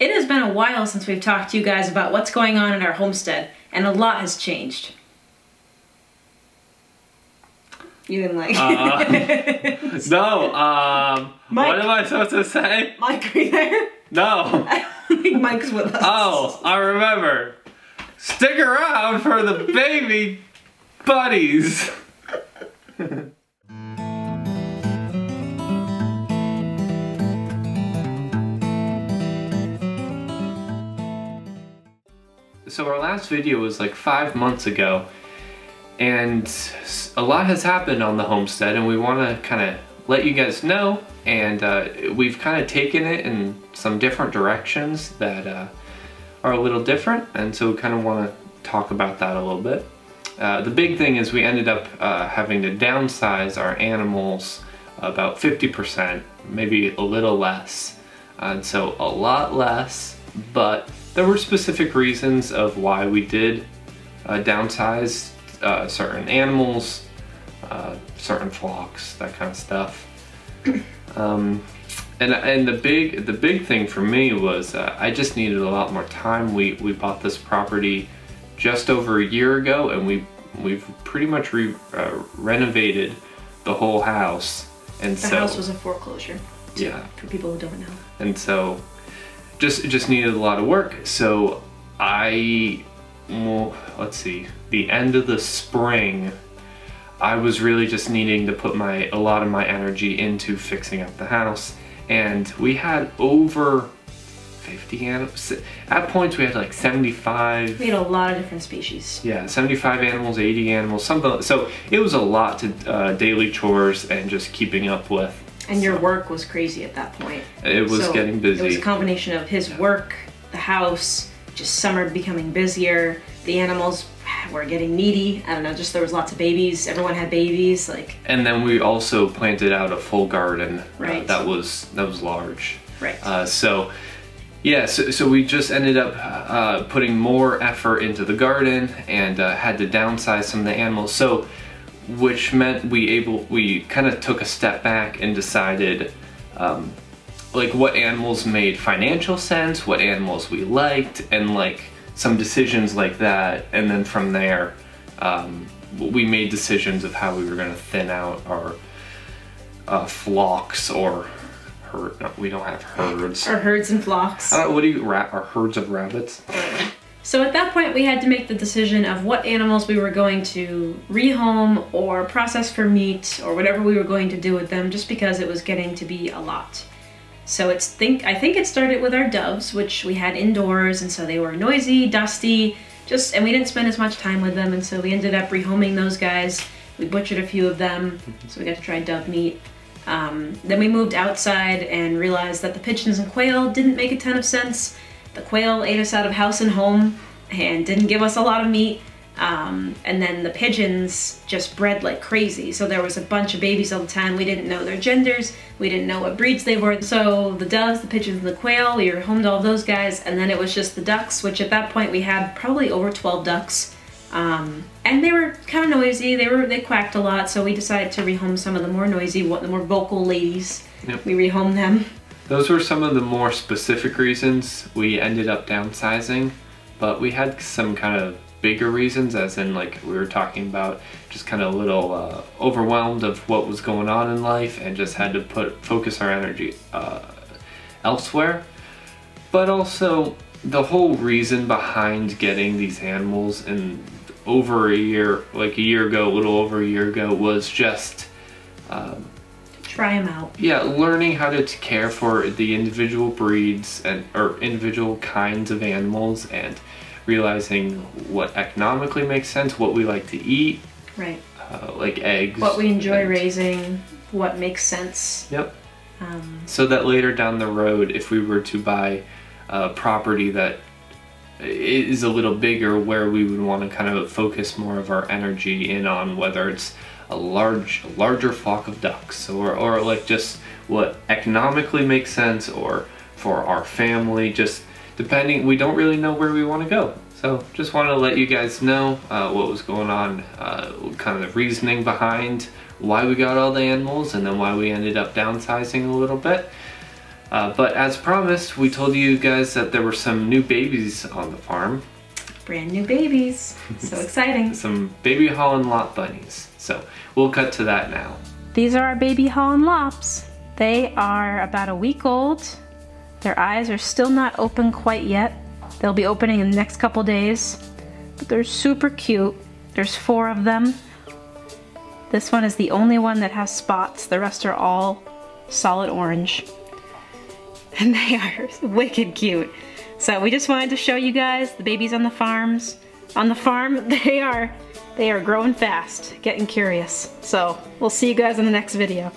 It has been a while since we've talked to you guys about what's going on in our homestead, and a lot has changed. You didn't like it. No, Mike, what am I supposed to say? Mike, are you there? No. I don't think Mike's with us. Oh, I remember. Stick around for the baby bunnies. So our last video was like 5 months ago, and a lot has happened on the homestead, and we want to kind of let you guys know, and we've kind of taken it in some different directions that are a little different, and so we kind of want to talk about that a little bit. The big thing is we ended up having to downsize our animals about 50%, maybe a little less, and so a lot less, but there were specific reasons of why we did downsize certain animals, certain flocks, that kind of stuff. And the big thing for me was I just needed a lot more time. We bought this property just over a year ago, and we've pretty much renovated the whole house. And the house was a foreclosure. Yeah. For people who don't know. And so just needed a lot of work. So let's see, the end of the spring, I was really just needing to put a lot of my energy into fixing up the house. And we had over 50 animals. At points we had like 75. We had a lot of different species. Yeah, 75 animals, 80 animals, something. So it was a lot to daily chores and just keeping up with. And your work was crazy at that point. It was getting busy. It was a combination of his work, the house, just summer becoming busier, the animals were getting needy. I don't know, just there was lots of babies. Everyone had babies, like. And then we also planted out a full garden. Right. That was large. Right. So we just ended up putting more effort into the garden and had to downsize some of the animals. So, which meant we kind of took a step back and decided like what animals made financial sense, what animals we liked, and like some decisions like that. And then from there, we made decisions of how we were going to thin out our flocks or we don't have herds. Or herds and flocks. I don't know, what do you, our herds of rabbits? So at that point we had to make the decision of what animals we were going to rehome or process for meat or whatever we were going to do with them, just because it was getting to be a lot. So I think it started with our doves, which we had indoors, and so they were noisy, dusty, and we didn't spend as much time with them, and so we ended up rehoming those guys. We butchered a few of them, so we got to try dove meat. Then we moved outside and realized that the pigeons and quail didn't make a ton of sense. The quail ate us out of house and home and didn't give us a lot of meat. And then the pigeons just bred like crazy. So there was a bunch of babies all the time. We didn't know their genders. We didn't know what breeds they were. So the doves, the pigeons, and the quail, we rehomed all those guys. And then it was just the ducks, which at that point we had probably over 12 ducks. And they were kind of noisy. They quacked a lot. So we decided to rehome some of the more noisy, the more vocal ladies. Yep. We rehomed them. Those were some of the more specific reasons we ended up downsizing, but we had some kind of bigger reasons, as in like we were talking about just kind of a little overwhelmed of what was going on in life and just had to focus our energy elsewhere. But also the whole reason behind getting these animals in over a year, like a year ago, a little over a year ago, was just try them out. Yeah, learning how to care for the individual breeds or individual kinds of animals, and realizing what economically makes sense, what we like to eat. Right. Like eggs. What we enjoy raising, what makes sense. Yep. So that later down the road, if we were to buy a property that is a little bigger, where we would want to kind of focus more of our energy in on whether it's a larger flock of ducks, or like just what economically makes sense, or for our family, just depending. We don't really know where we want to go. So just wanted to let you guys know what was going on, kind of the reasoning behind why we got all the animals, and then why we ended up downsizing a little bit. But as promised, we told you guys that there were some new babies on the farm. Brand new babies. So exciting. Some baby Holland Lop bunnies. So we'll cut to that now. These are our baby Holland Lops. They are about a week old. Their eyes are still not open quite yet. They'll be opening in the next couple days. But they're super cute. There's 4 of them. This one is the only one that has spots. The rest are all solid orange. And they are wicked cute. So we just wanted to show you guys the babies on the farms. On the farm, they are growing fast, getting curious. So we'll see you guys in the next video.